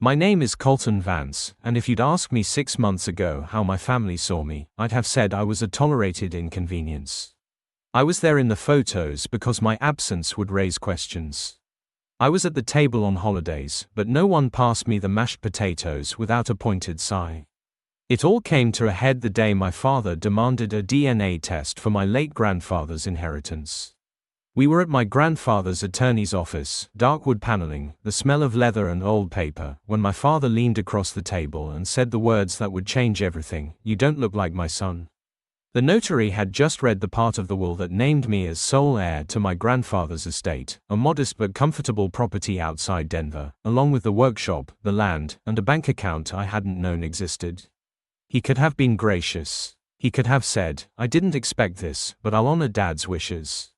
My name is Colton Vance, and if you'd asked me 6 months ago how my family saw me, I'd have said I was a tolerated inconvenience. I was there in the photos because my absence would raise questions. I was at the table on holidays, but no one passed me the mashed potatoes without a pointed sigh. It all came to a head the day my father demanded a DNA test for my late grandfather's inheritance. We were at my grandfather's attorney's office, dark wood paneling, the smell of leather and old paper, when my father leaned across the table and said the words that would change everything: "You don't look like my son." The notary had just read the part of the will that named me as sole heir to my grandfather's estate, a modest but comfortable property outside Denver, along with the workshop, the land, and a bank account I hadn't known existed. He could have been gracious. He could have said, "I didn't expect this, but I'll honor Dad's wishes."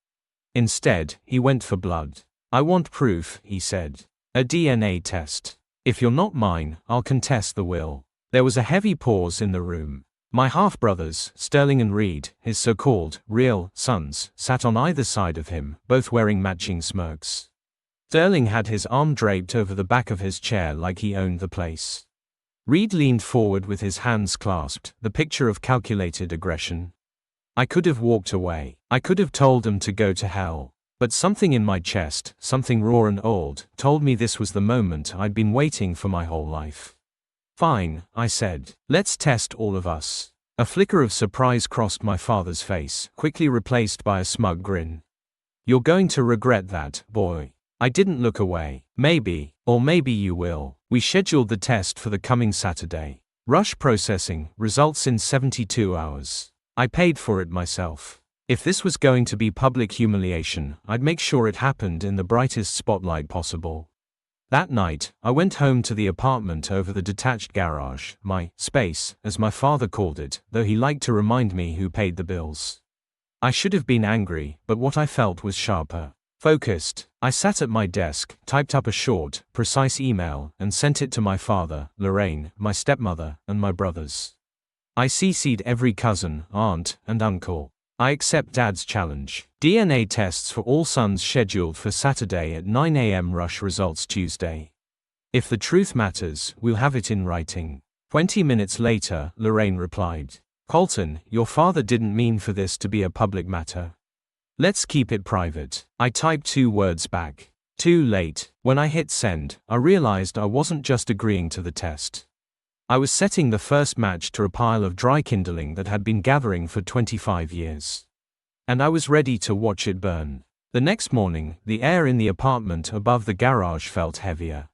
Instead, he went for blood. "I want proof," he said. "A DNA test. If you're not mine, I'll contest the will." There was a heavy pause in the room. My half-brothers, Sterling and Reed, his so-called, real, sons, sat on either side of him, both wearing matching smirks. Sterling had his arm draped over the back of his chair like he owned the place. Reed leaned forward with his hands clasped, the picture of calculated aggression. I could have walked away. I could have told them to go to hell. But something in my chest, something raw and old, told me this was the moment I'd been waiting for my whole life. "Fine," I said. "Let's test all of us." A flicker of surprise crossed my father's face, quickly replaced by a smug grin. "You're going to regret that, boy." I didn't look away. "Maybe, or maybe you will." We scheduled the test for the coming Saturday. Rush processing, results in 72 hours. I paid for it myself. If this was going to be public humiliation, I'd make sure it happened in the brightest spotlight possible. That night, I went home to the apartment over the detached garage, my space, as my father called it, though he liked to remind me who paid the bills. I should have been angry, but what I felt was sharper. Focused. I sat at my desk, typed up a short, precise email, and sent it to my father, Lorraine, my stepmother, and my brothers. I CC'd every cousin, aunt, and uncle. I accept Dad's challenge. DNA tests for all sons scheduled for Saturday at 9 a.m. Rush results Tuesday. If the truth matters, we'll have it in writing. 20 minutes later, Lorraine replied, "Colton, your father didn't mean for this to be a public matter. Let's keep it private." I typed 2 words back. Too late. When I hit send, I realized I wasn't just agreeing to the test. I was setting the first match to a pile of dry kindling that had been gathering for 25 years. And I was ready to watch it burn. The next morning, the air in the apartment above the garage felt heavier.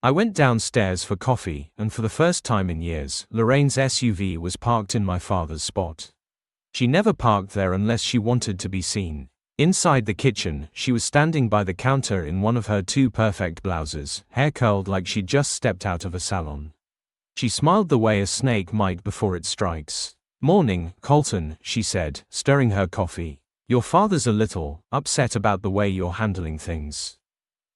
I went downstairs for coffee, and for the first time in years, Lorraine's SUV was parked in my father's spot. She never parked there unless she wanted to be seen. Inside the kitchen, she was standing by the counter in one of her 2 perfect blouses, hair curled like she'd just stepped out of a salon. She smiled the way a snake might before it strikes. "Morning, Colton," she said, stirring her coffee. "Your father's a little upset about the way you're handling things."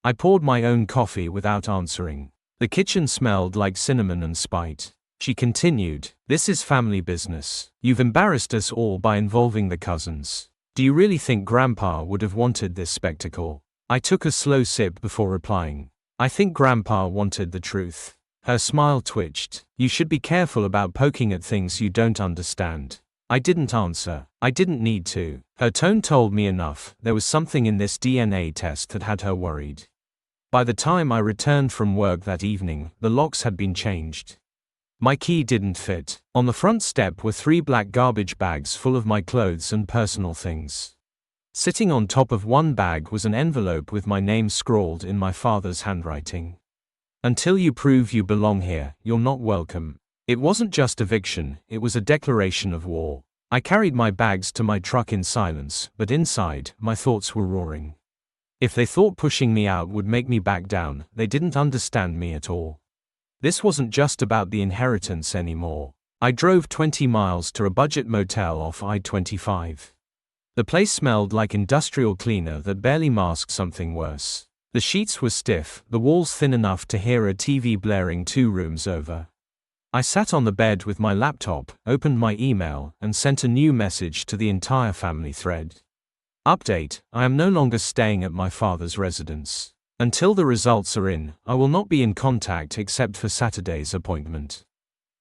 I poured my own coffee without answering. The kitchen smelled like cinnamon and spite. She continued, "This is family business. You've embarrassed us all by involving the cousins. Do you really think Grandpa would have wanted this spectacle?" I took a slow sip before replying. "I think Grandpa wanted the truth." Her smile twitched. "You should be careful about poking at things you don't understand." I didn't answer. I didn't need to. Her tone told me enough. There was something in this DNA test that had her worried. By the time I returned from work that evening, the locks had been changed. My key didn't fit. On the front step were 3 black garbage bags full of my clothes and personal things. Sitting on top of one bag was an envelope with my name scrawled in my father's handwriting. "Until you prove you belong here, you're not welcome." It wasn't just eviction, it was a declaration of war. I carried my bags to my truck in silence, but inside, my thoughts were roaring. If they thought pushing me out would make me back down, they didn't understand me at all. This wasn't just about the inheritance anymore. I drove 20 miles to a budget motel off I-25. The place smelled like industrial cleaner that barely masked something worse. The sheets were stiff, the walls thin enough to hear a TV blaring 2 rooms over. I sat on the bed with my laptop, opened my email, and sent a new message to the entire family thread. Update: I am no longer staying at my father's residence. Until the results are in, I will not be in contact except for Saturday's appointment.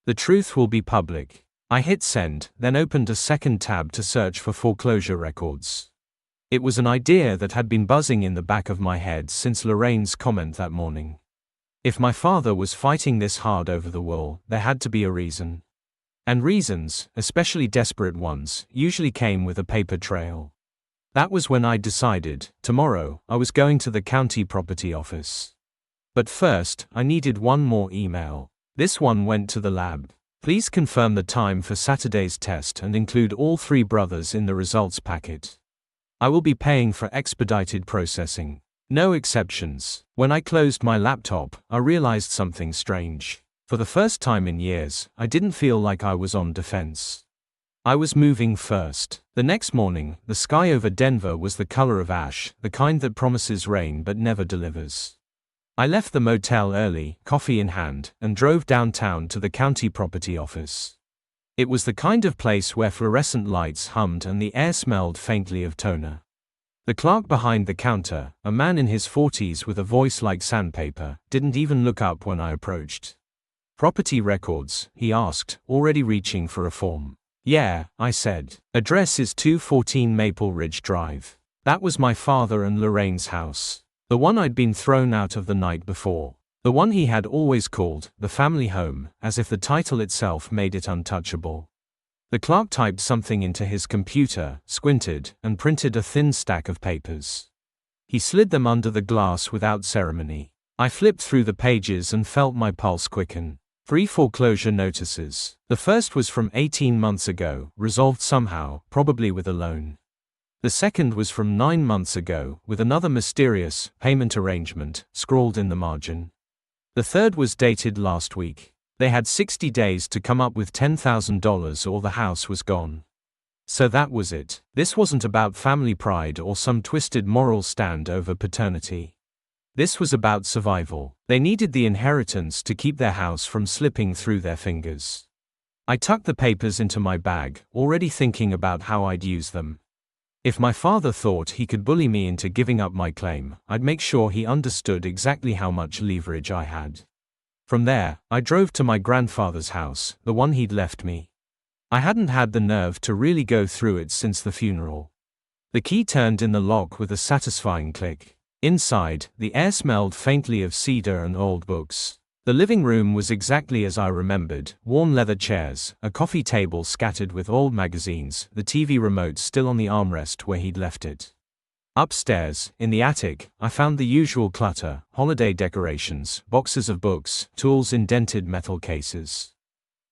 The truth will be public. I hit send, then opened a second tab to search for foreclosure records. It was an idea that had been buzzing in the back of my head since Lorraine's comment that morning. If my father was fighting this hard over the will, there had to be a reason. And reasons, especially desperate ones, usually came with a paper trail. That was when I decided, tomorrow, I was going to the county property office. But first, I needed one more email. This one went to the lab. Please confirm the time for Saturday's test and include all 3 brothers in the results packet. I will be paying for expedited processing. No exceptions. When I closed my laptop, I realized something strange. For the first time in years, I didn't feel like I was on defense. I was moving first. The next morning, the sky over Denver was the color of ash, the kind that promises rain but never delivers. I left the motel early, coffee in hand, and drove downtown to the county property office. It was the kind of place where fluorescent lights hummed and the air smelled faintly of toner. The clerk behind the counter, a man in his 40s with a voice like sandpaper, didn't even look up when I approached. Property records, he asked, already reaching for a form. Yeah, I said. Address is 214 Maple Ridge Drive. That was my father and Lorraine's house. The one I'd been thrown out of the night before. The one he had always called the family home, as if the title itself made it untouchable. The clerk typed something into his computer, squinted, and printed a thin stack of papers. He slid them under the glass without ceremony. I flipped through the pages and felt my pulse quicken. 3 foreclosure notices. The first was from 18 months ago, resolved somehow, probably with a loan. The second was from 9 months ago, with another mysterious payment arrangement scrawled in the margin. The third was dated last week. They had 60 days to come up with $10,000 or the house was gone. So that was it. This wasn't about family pride or some twisted moral stand over paternity. This was about survival. They needed the inheritance to keep their house from slipping through their fingers. I tucked the papers into my bag, already thinking about how I'd use them. If my father thought he could bully me into giving up my claim, I'd make sure he understood exactly how much leverage I had. From there, I drove to my grandfather's house, the one he'd left me. I hadn't had the nerve to really go through it since the funeral. The key turned in the lock with a satisfying click. Inside, the air smelled faintly of cedar and old books. The living room was exactly as I remembered, worn leather chairs, a coffee table scattered with old magazines, the TV remote still on the armrest where he'd left it. Upstairs, in the attic, I found the usual clutter, holiday decorations, boxes of books, tools in dented metal cases.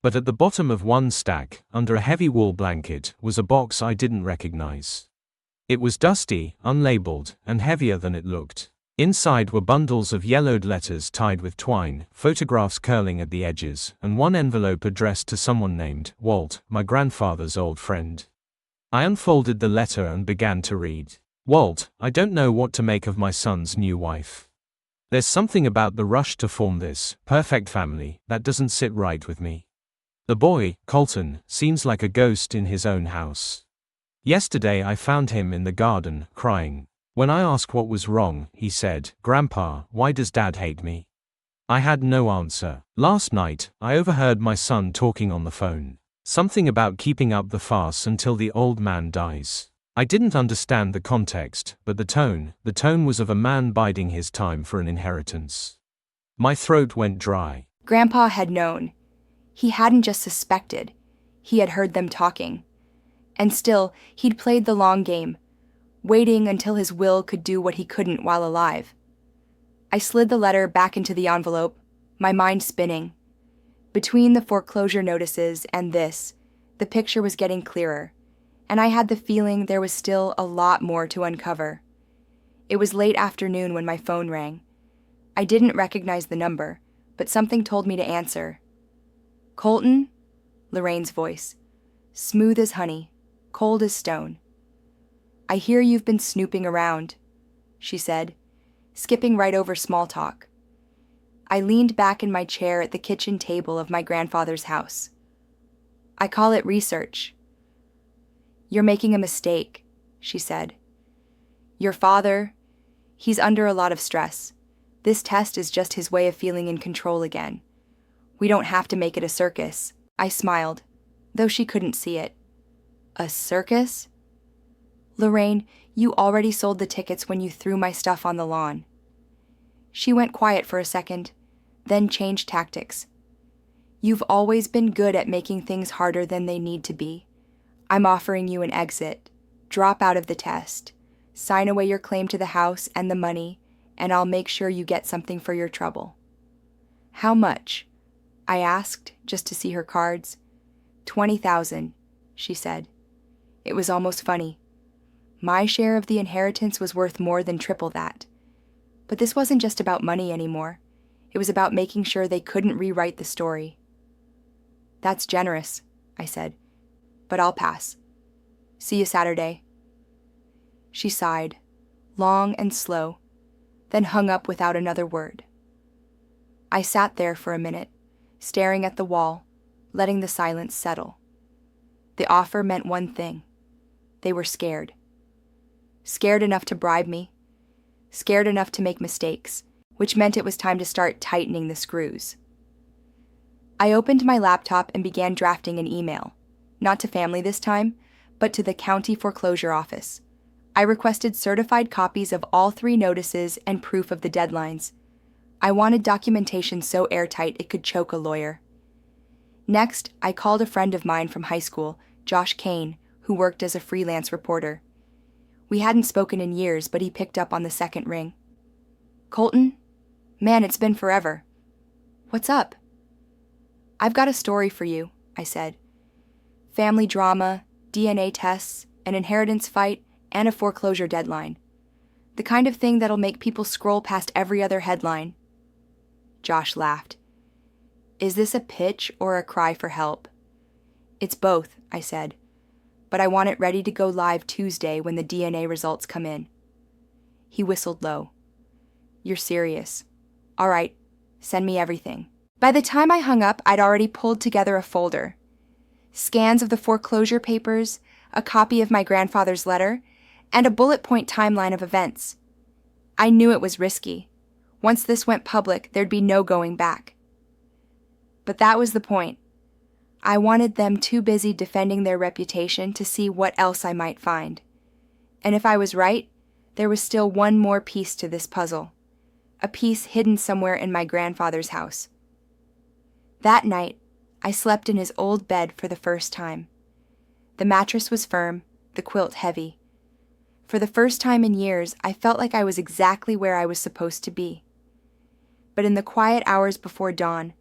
But at the bottom of one stack, under a heavy wool blanket, was a box I didn't recognize. It was dusty, unlabeled, and heavier than it looked. Inside were bundles of yellowed letters tied with twine, photographs curling at the edges, and one envelope addressed to someone named Walt, my grandfather's old friend. I unfolded the letter and began to read. Walt, I don't know what to make of my son's new wife. There's something about the rush to form this perfect family that doesn't sit right with me. The boy, Colton, seems like a ghost in his own house. Yesterday I found him in the garden, crying. When I asked what was wrong, he said, "Grandpa, why does Dad hate me?" I had no answer. Last night, I overheard my son talking on the phone. Something about keeping up the farce until the old man dies. I didn't understand the context, but the tone was of a man biding his time for an inheritance. My throat went dry. Grandpa had known. He hadn't just suspected. He had heard them talking. And still, he'd played the long game, waiting until his will could do what he couldn't while alive. I slid the letter back into the envelope, my mind spinning. Between the foreclosure notices and this, the picture was getting clearer, and I had the feeling there was still a lot more to uncover. It was late afternoon when my phone rang. I didn't recognize the number, but something told me to answer. "Colton?" Lorraine's voice. Smooth as honey, cold as stone. "I hear you've been snooping around," she said, skipping right over small talk. I leaned back in my chair at the kitchen table of my grandfather's house. "I call it research." "You're making a mistake," she said. "Your father, he's under a lot of stress. This test is just his way of feeling in control again. We don't have to make it a circus. I smiled, though she couldn't see it. A circus? Lorraine, you already sold the tickets when you threw my stuff on the lawn. She went quiet for a second, then changed tactics. You've always been good at making things harder than they need to be. I'm offering you an exit. Drop out of the test. Sign away your claim to the house and the money, and I'll make sure you get something for your trouble. How much? I asked, just to see her cards. 20,000, she said. It was almost funny. My share of the inheritance was worth more than triple that. But this wasn't just about money anymore. It was about making sure they couldn't rewrite the story. That's generous, I said, but I'll pass. See you Saturday. She sighed, long and slow, then hung up without another word. I sat there for a minute, staring at the wall, letting the silence settle. The offer meant one thing. They were scared. Scared enough to bribe me. Scared enough to make mistakes, which meant it was time to start tightening the screws. I opened my laptop and began drafting an email, not to family this time, but to the county foreclosure office. I requested certified copies of all 3 notices and proof of the deadlines. I wanted documentation so airtight it could choke a lawyer. Next, I called a friend of mine from high school, Josh Kane, who worked as a freelance reporter. We hadn't spoken in years, but he picked up on the second ring. Colton? Man, it's been forever. What's up? I've got a story for you, I said. Family drama, DNA tests, an inheritance fight, and a foreclosure deadline. The kind of thing that'll make people scroll past every other headline. Josh laughed. Is this a pitch or a cry for help? It's both, I said, but I want it ready to go live Tuesday when the DNA results come in. He whistled low. You're serious. All right, send me everything. By the time I hung up, I'd already pulled together a folder. Scans of the foreclosure papers, a copy of my grandfather's letter, and a bullet point timeline of events. I knew it was risky. Once this went public, there'd be no going back. But that was the point. I wanted them too busy defending their reputation to see what else I might find. And if I was right, there was still one more piece to this puzzle, a piece hidden somewhere in my grandfather's house. That night, I slept in his old bed for the first time. The mattress was firm, the quilt heavy. For the first time in years, I felt like I was exactly where I was supposed to be. But in the quiet hours before dawn,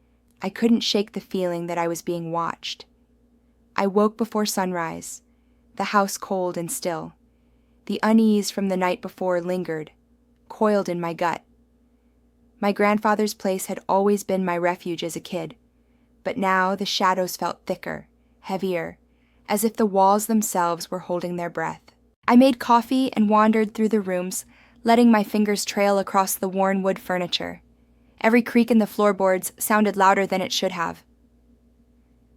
I couldn't shake the feeling that I was being watched. I woke before sunrise, the house cold and still. The unease from the night before lingered, coiled in my gut. My grandfather's place had always been my refuge as a kid, but now the shadows felt thicker, heavier, as if the walls themselves were holding their breath. I made coffee and wandered through the rooms, letting my fingers trail across the worn wood furniture. Every creak in the floorboards sounded louder than it should have.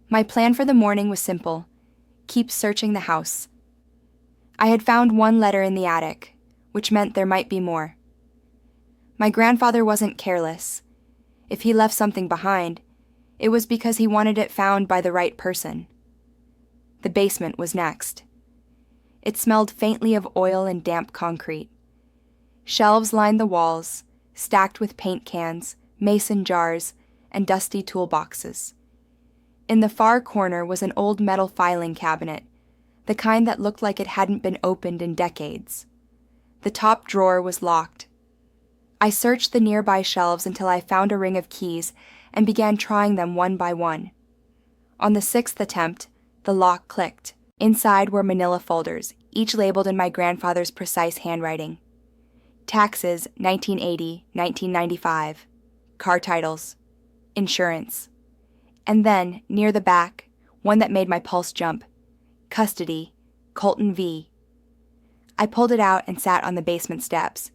My plan for the morning was simple: keep searching the house. I had found one letter in the attic, which meant there might be more. My grandfather wasn't careless. If he left something behind, it was because he wanted it found by the right person. The basement was next. It smelled faintly of oil and damp concrete. Shelves lined the walls, stacked with paint cans, mason jars, and dusty toolboxes. In the far corner was an old metal filing cabinet, the kind that looked like it hadn't been opened in decades. The top drawer was locked. I searched the nearby shelves until I found a ring of keys and began trying them one by one. On the 6th attempt, the lock clicked. Inside were manila folders, each labeled in my grandfather's precise handwriting. Taxes, 1980, 1995. Car titles. Insurance. And then, near the back, one that made my pulse jump. Custody, Colton V. I pulled it out and sat on the basement steps.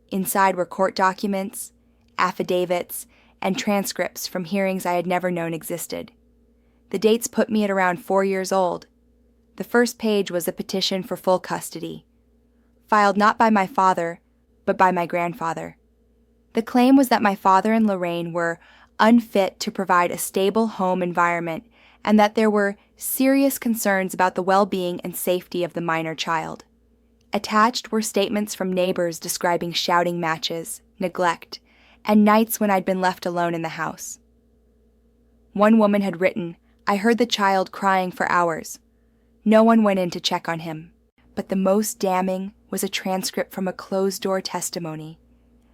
Inside were court documents, affidavits, and transcripts from hearings I had never known existed. The dates put me at around 4 years old. The first page was a petition for full custody, filed not by my father, but by my grandfather. The claim was that my father and Lorraine were unfit to provide a stable home environment and that there were serious concerns about the well-being and safety of the minor child. Attached were statements from neighbors describing shouting matches, neglect, and nights when I'd been left alone in the house. One woman had written, "I heard the child crying for hours. No one went in to check on him." But the most damning was a transcript from a closed-door testimony.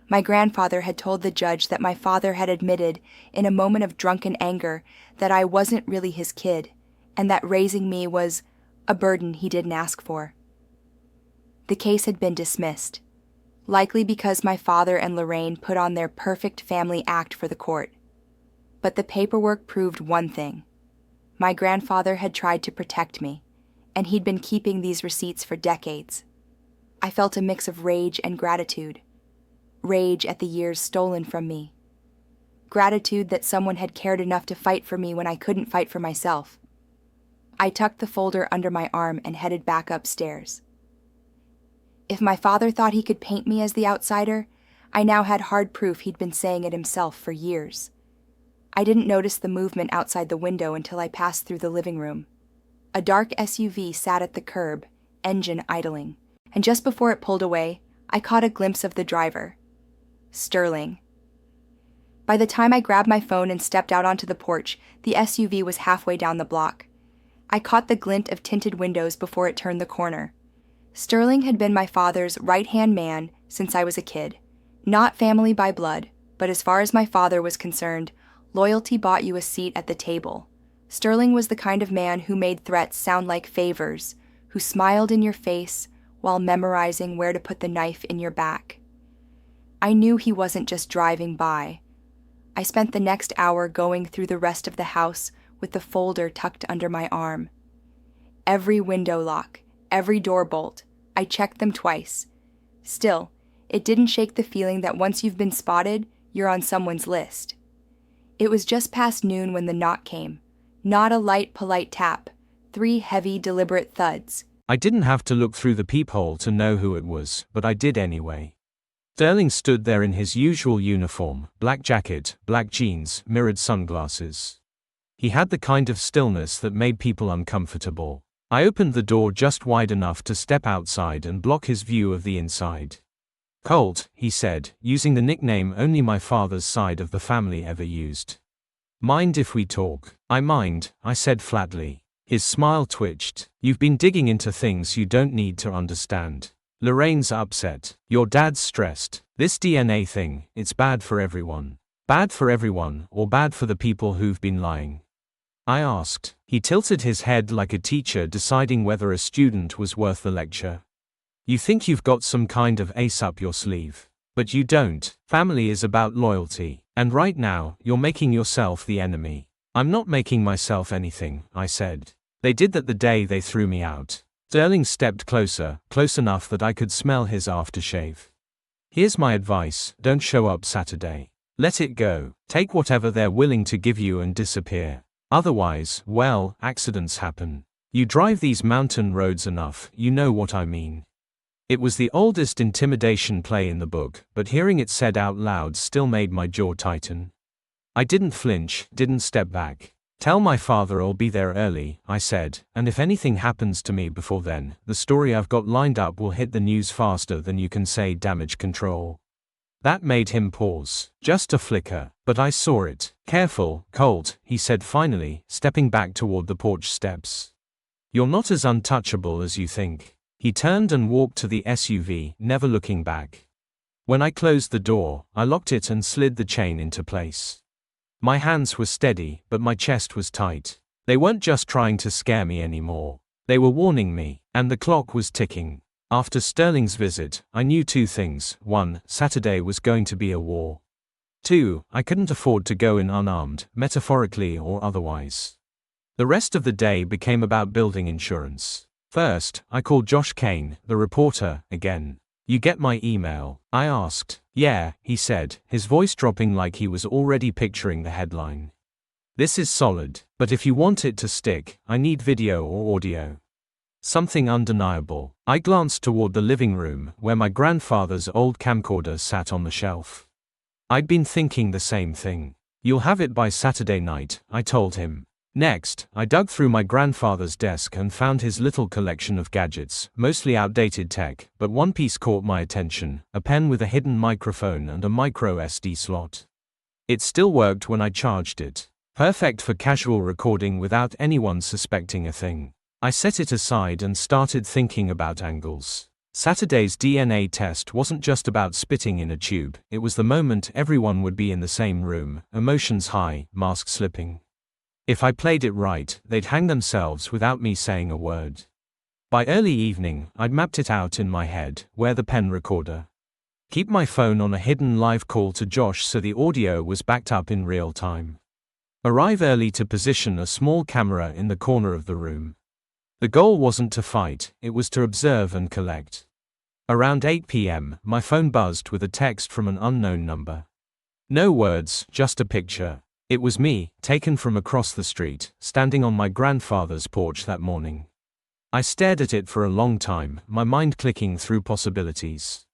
My grandfather had told the judge that my father had admitted in a moment of drunken anger that I wasn't really his kid, and that raising me was a burden he didn't ask for. The case had been dismissed, likely because my father and Lorraine put on their perfect family act for the court. But the paperwork proved one thing. My grandfather had tried to protect me, and he'd been keeping these receipts for decades. I felt a mix of rage and gratitude. Rage at the years stolen from me. Gratitude that someone had cared enough to fight for me when I couldn't fight for myself. I tucked the folder under my arm and headed back upstairs. If my father thought he could paint me as the outsider, I now had hard proof he'd been saying it himself for years. I didn't notice the movement outside the window until I passed through the living room. A dark SUV sat at the curb, engine idling, and just before it pulled away, I caught a glimpse of the driver. Sterling. By the time I grabbed my phone and stepped out onto the porch, the SUV was halfway down the block. I caught the glint of tinted windows before it turned the corner. Sterling had been my father's right-hand man since I was a kid. Not family by blood, but as far as my father was concerned, loyalty bought you a seat at the table. Sterling was the kind of man who made threats sound like favors, who smiled in your face while memorizing where to put the knife in your back. I knew he wasn't just driving by. I spent the next hour going through the rest of the house with the folder tucked under my arm. Every window lock, every door bolt, I checked them twice. Still, it didn't shake the feeling that once you've been spotted, you're on someone's list. It was just past noon when the knock came. Not a light, polite tap. 3 heavy, deliberate thuds. I didn't have to look through the peephole to know who it was, but I did anyway. Sterling stood there in his usual uniform, black jacket, black jeans, mirrored sunglasses. He had the kind of stillness that made people uncomfortable. I opened the door just wide enough to step outside and block his view of the inside. "Colt," he said, using the nickname only my father's side of the family ever used. "Mind if we talk?" "I mind," I said flatly. His smile twitched. "You've been digging into things you don't need to understand. Lorraine's upset. Your dad's stressed. This DNA thing, it's bad for everyone." "Bad for everyone, or bad for the people who've been lying?" I asked. He tilted his head like a teacher deciding whether a student was worth the lecture. "You think you've got some kind of ace up your sleeve. But you don't. Family is about loyalty. And right now, you're making yourself the enemy." "I'm not making myself anything," I said. "They did that the day they threw me out." Sterling stepped closer, close enough that I could smell his aftershave. "Here's my advice, don't show up Saturday. Let it go. Take whatever they're willing to give you and disappear. Otherwise, well, accidents happen. You drive these mountain roads enough, you know what I mean." It was the oldest intimidation play in the book, but hearing it said out loud still made my jaw tighten. I didn't flinch, didn't step back. "Tell my father I'll be there early," I said, "and if anything happens to me before then, the story I've got lined up will hit the news faster than you can say damage control." That made him pause. Just a flicker, but I saw it. "Careful, Colt," he said finally, stepping back toward the porch steps. "You're not as untouchable as you think." He turned and walked to the SUV, never looking back. When I closed the door, I locked it and slid the chain into place. My hands were steady, but my chest was tight. They weren't just trying to scare me anymore. They were warning me, and the clock was ticking. After Sterling's visit, I knew 2 things. 1, Saturday was going to be a war. 2, I couldn't afford to go in unarmed, metaphorically or otherwise. The rest of the day became about building insurance. First, I called Josh Kane, the reporter, again. "You get my email?" I asked. "Yeah," he said, his voice dropping like he was already picturing the headline. "This is solid, but if you want it to stick, I need video or audio. Something undeniable." I glanced toward the living room, where my grandfather's old camcorder sat on the shelf. I'd been thinking the same thing. You'll have it by Saturday night, I told him. Next, I dug through my grandfather's desk and found his little collection of gadgets, mostly outdated tech, but one piece caught my attention: a pen with a hidden microphone and a micro SD slot. It still worked when I charged it. Perfect for casual recording without anyone suspecting a thing. I set it aside and started thinking about angles. Saturday's DNA test wasn't just about spitting in a tube, it was the moment everyone would be in the same room, emotions high, mask slipping. If I played it right, they'd hang themselves without me saying a word. By early evening, I'd mapped it out in my head: wear the pen recorder, keep my phone on a hidden live call to Josh so the audio was backed up in real time, arrive early to position a small camera in the corner of the room. The goal wasn't to fight, it was to observe and collect. Around 8 p.m., my phone buzzed with a text from an unknown number. No words, just a picture. It was me, taken from across the street, standing on my grandfather's porch that morning. I stared at it for a long time, my mind clicking through possibilities.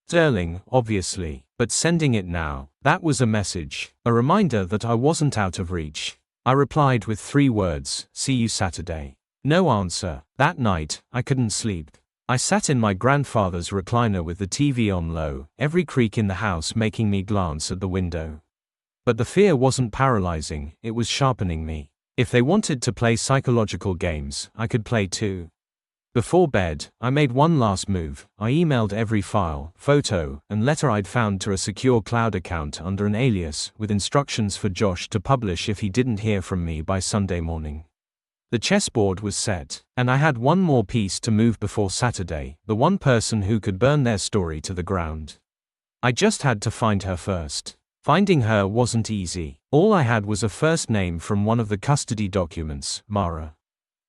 Sterling, obviously, but sending it now, that was a message, a reminder that I wasn't out of reach. I replied with 3 words: see you Saturday. No answer. That night, I couldn't sleep. I sat in my grandfather's recliner with the TV on low, every creak in the house making me glance at the window. But the fear wasn't paralyzing, it was sharpening me. If they wanted to play psychological games, I could play too. Before bed, I made one last move. I emailed every file, photo, and letter I'd found to a secure cloud account under an alias, with instructions for Josh to publish if he didn't hear from me by Sunday morning. The chessboard was set, and I had one more piece to move before Saturday: the one person who could burn their story to the ground. I just had to find her first. Finding her wasn't easy. All I had was a first name from one of the custody documents: Mara.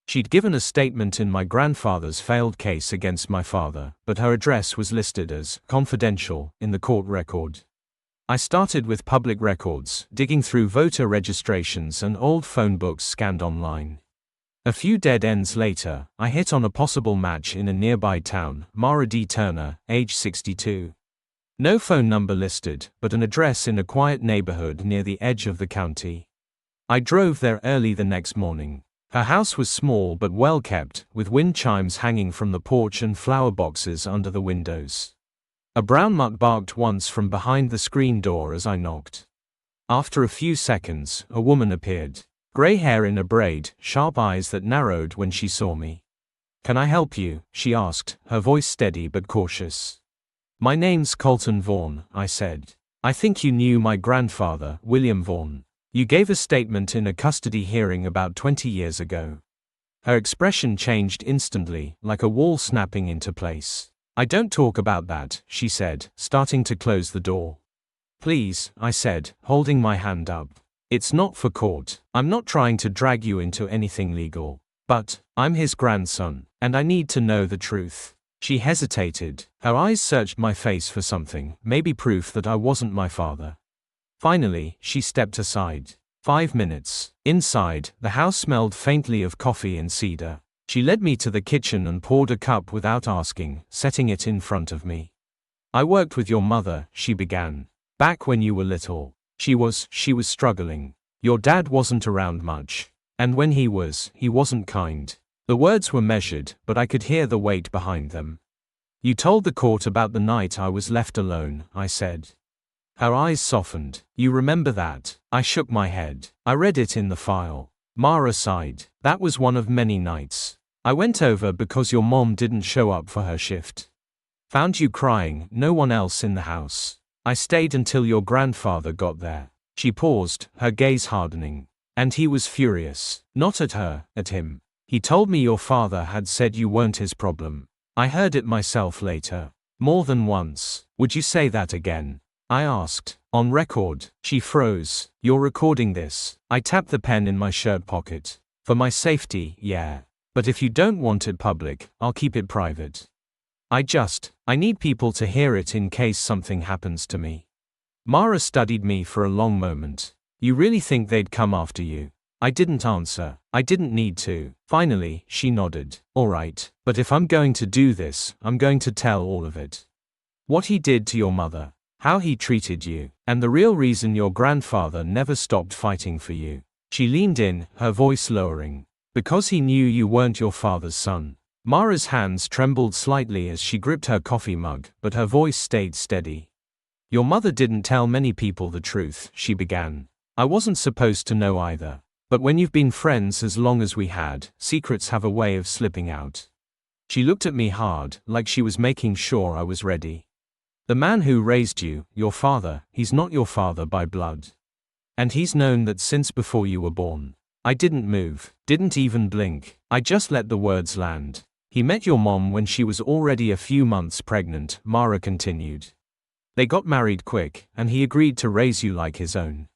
She'd given a statement in my grandfather's failed case against my father, but her address was listed as confidential in the court record. I started with public records, digging through voter registrations and old phone books scanned online. A few dead ends later, I hit on a possible match in a nearby town: Mara D. Turner, age 62. No phone number listed, but an address in a quiet neighborhood near the edge of the county. I drove there early the next morning. Her house was small but well kept, with wind chimes hanging from the porch and flower boxes under the windows. A brown mutt barked once from behind the screen door as I knocked. After a few seconds, a woman appeared. Gray hair in a braid, sharp eyes that narrowed when she saw me. "Can I help you?" she asked, her voice steady but cautious. "My name's Colton Vaughn," I said. "I think you knew my grandfather, William Vaughn. You gave a statement in a custody hearing about 20 years ago." Her expression changed instantly, like a wall snapping into place. "I don't talk about that," she said, starting to close the door. "Please," I said, holding my hand up. "It's not for court. I'm not trying to drag you into anything legal. But, I'm his grandson, and I need to know the truth." She hesitated. Her eyes searched my face for something, maybe proof that I wasn't my father. Finally, she stepped aside. 5 minutes. Inside, the house smelled faintly of coffee and cedar. She led me to the kitchen and poured a cup without asking, setting it in front of me. "I worked with your mother," she began. "Back when you were little. She was struggling. Your dad wasn't around much. And when he wasn't kind." The words were measured, but I could hear the weight behind them. "You told the court about the night I was left alone," I said. Her eyes softened. "You remember that?" I shook my head. "I read it in the file." Mara sighed. "That was one of many nights. I went over because your mom didn't show up for her shift. Found you crying, no one else in the house. I stayed until your grandfather got there." She paused, her gaze hardening. "And he was furious. Not at her, at him. He told me your father had said you weren't his problem. I heard it myself later. More than once." "Would you say that again?" I asked. "On record." She froze. "You're recording this?" I tapped the pen in my shirt pocket. "For my safety, yeah. But if you don't want it public, I'll keep it private. I need people to hear it in case something happens to me." Mara studied me for a long moment. "You really think they'd come after you?" I didn't answer. I didn't need to. Finally, she nodded. "All right, but if I'm going to do this, I'm going to tell all of it. What he did to your mother. How he treated you. And the real reason your grandfather never stopped fighting for you. She leaned in, her voice lowering. Because he knew you weren't your father's son. Mara's hands trembled slightly as she gripped her coffee mug, but her voice stayed steady. Your mother didn't tell many people the truth, she began. I wasn't supposed to know either. But when you've been friends as long as we had, secrets have a way of slipping out. She looked at me hard, like she was making sure I was ready. The man who raised you, your father, he's not your father by blood. And he's known that since before you were born. I didn't move, didn't even blink, I just let the words land. He met your mom when she was already a few months pregnant, Mara continued. They got married quick, and he agreed to raise you like his own.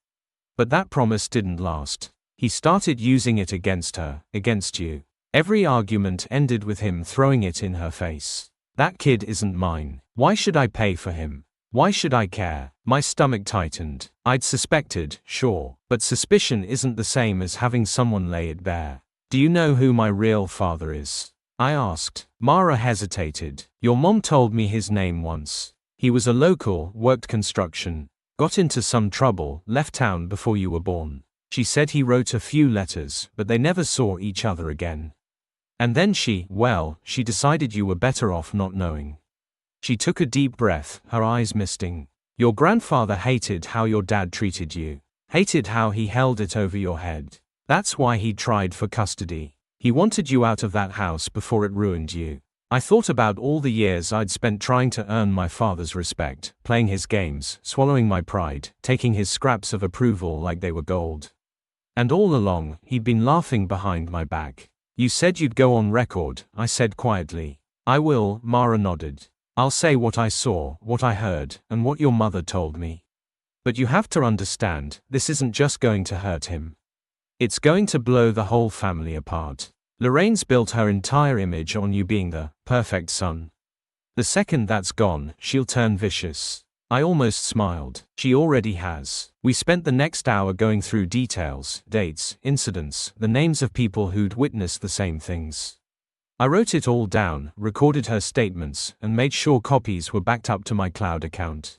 But that promise didn't last. He started using it against her, against you. Every argument ended with him throwing it in her face. That kid isn't mine. Why should I pay for him? Why should I care? My stomach tightened. I'd suspected, sure, but suspicion isn't the same as having someone lay it bare. Do you know who my real father is? I asked. Mara hesitated. Your mom told me his name once. He was a local, worked construction. Got into some trouble, left town before you were born. She said he wrote a few letters, but they never saw each other again. And then she decided you were better off not knowing. She took a deep breath, her eyes misting. Your grandfather hated how your dad treated you. Hated how he held it over your head. That's why he tried for custody. He wanted you out of that house before it ruined you. I thought about all the years I'd spent trying to earn my father's respect, playing his games, swallowing my pride, taking his scraps of approval like they were gold. And all along, he'd been laughing behind my back. You said you'd go on record, I said quietly. I will, Mara nodded. I'll say what I saw, what I heard, and what your mother told me. But you have to understand, this isn't just going to hurt him. It's going to blow the whole family apart. Lorraine's built her entire image on you being the perfect son. The second that's gone, she'll turn vicious. I almost smiled. She already has. We spent the next hour going through details, dates, incidents, the names of people who'd witnessed the same things. I wrote it all down, recorded her statements, and made sure copies were backed up to my cloud account.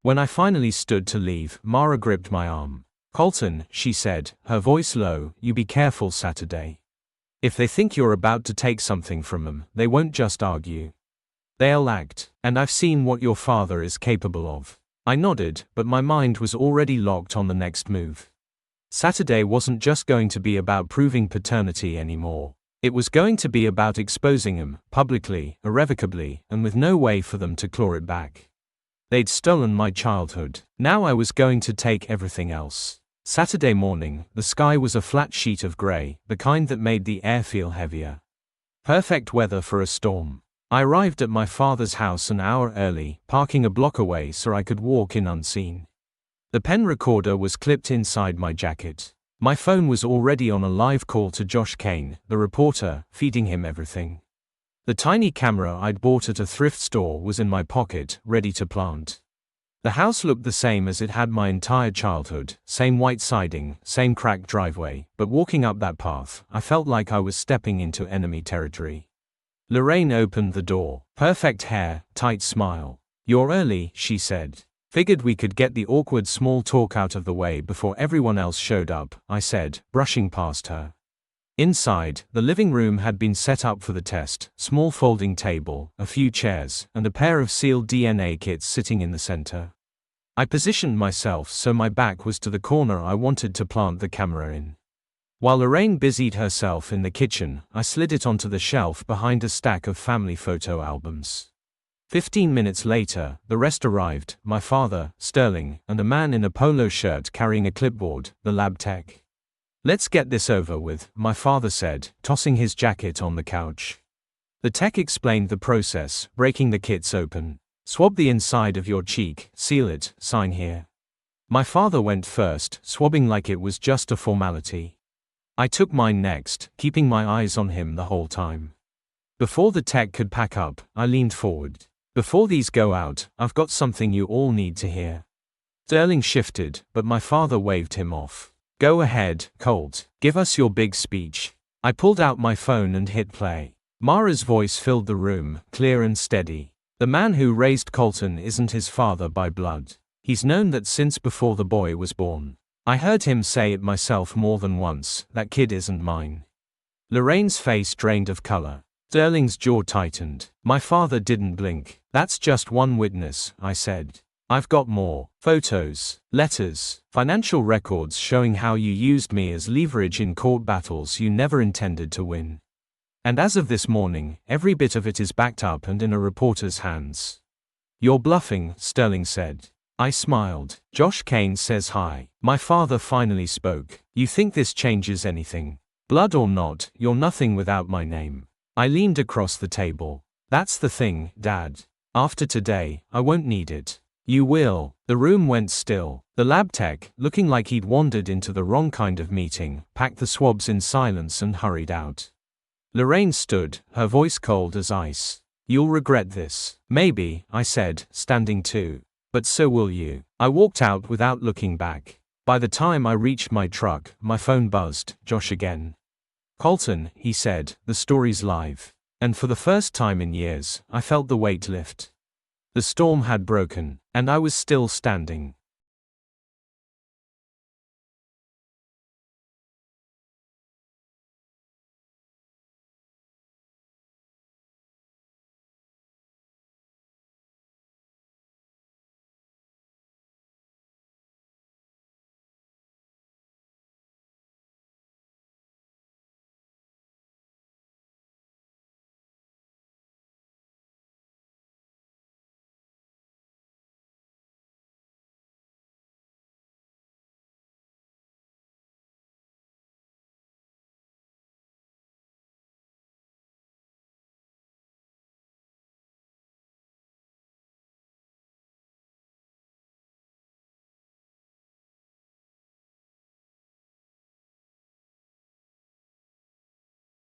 When I finally stood to leave, Mara gripped my arm. Colton, she said, her voice low, you be careful Saturday. If they think you're about to take something from them, they won't just argue. They'll act, and I've seen what your father is capable of. I nodded, but my mind was already locked on the next move. Saturday wasn't just going to be about proving paternity anymore. It was going to be about exposing him, publicly, irrevocably, and with no way for them to claw it back. They'd stolen my childhood. Now I was going to take everything else. Saturday morning, the sky was a flat sheet of grey, the kind that made the air feel heavier. Perfect weather for a storm. I arrived at my father's house an hour early, parking a block away so I could walk in unseen. The pen recorder was clipped inside my jacket. My phone was already on a live call to Josh Kane, the reporter, feeding him everything. The tiny camera I'd bought at a thrift store was in my pocket, ready to plant. The house looked the same as it had my entire childhood, same white siding, same cracked driveway, but walking up that path, I felt like I was stepping into enemy territory. Lorraine opened the door. Perfect hair, tight smile. You're early, she said. Figured we could get the awkward small talk out of the way before everyone else showed up, I said, brushing past her. Inside, the living room had been set up for the test, small folding table, a few chairs, and a pair of sealed DNA kits sitting in the center. I positioned myself so my back was to the corner I wanted to plant the camera in. While Lorraine busied herself in the kitchen, I slid it onto the shelf behind a stack of family photo albums. 15 minutes later, the rest arrived, my father, Sterling, and a man in a polo shirt carrying a clipboard, the lab tech. Let's get this over with, my father said, tossing his jacket on the couch. The tech explained the process, breaking the kits open. Swab the inside of your cheek, seal it, sign here. My father went first, swabbing like it was just a formality. I took mine next, keeping my eyes on him the whole time. Before the tech could pack up, I leaned forward. Before these go out, I've got something you all need to hear. Sterling shifted, but my father waved him off. Go ahead, Colt. Give us your big speech. I pulled out my phone and hit play. Mara's voice filled the room, clear and steady. The man who raised Colton isn't his father by blood. He's known that since before the boy was born. I heard him say it myself more than once, that kid isn't mine. Lorraine's face drained of color. Sterling's jaw tightened. My father didn't blink. That's just one witness, I said. I've got more. Photos, letters, financial records showing how you used me as leverage in court battles you never intended to win. And as of this morning, every bit of it is backed up and in a reporter's hands. You're bluffing, Sterling said. I smiled. Josh Kane says hi. My father finally spoke. You think this changes anything? Blood or not, you're nothing without my name. I leaned across the table. That's the thing, Dad. After today, I won't need it. You will. The room went still. The lab tech, looking like he'd wandered into the wrong kind of meeting, packed the swabs in silence and hurried out. Lorraine stood, her voice cold as ice. You'll regret this. Maybe, I said, standing too. But so will you. I walked out without looking back. By the time I reached my truck, my phone buzzed. Josh again. Colton, he said, the story's live. And for the first time in years, I felt the weight lift. The storm had broken, and I was still standing.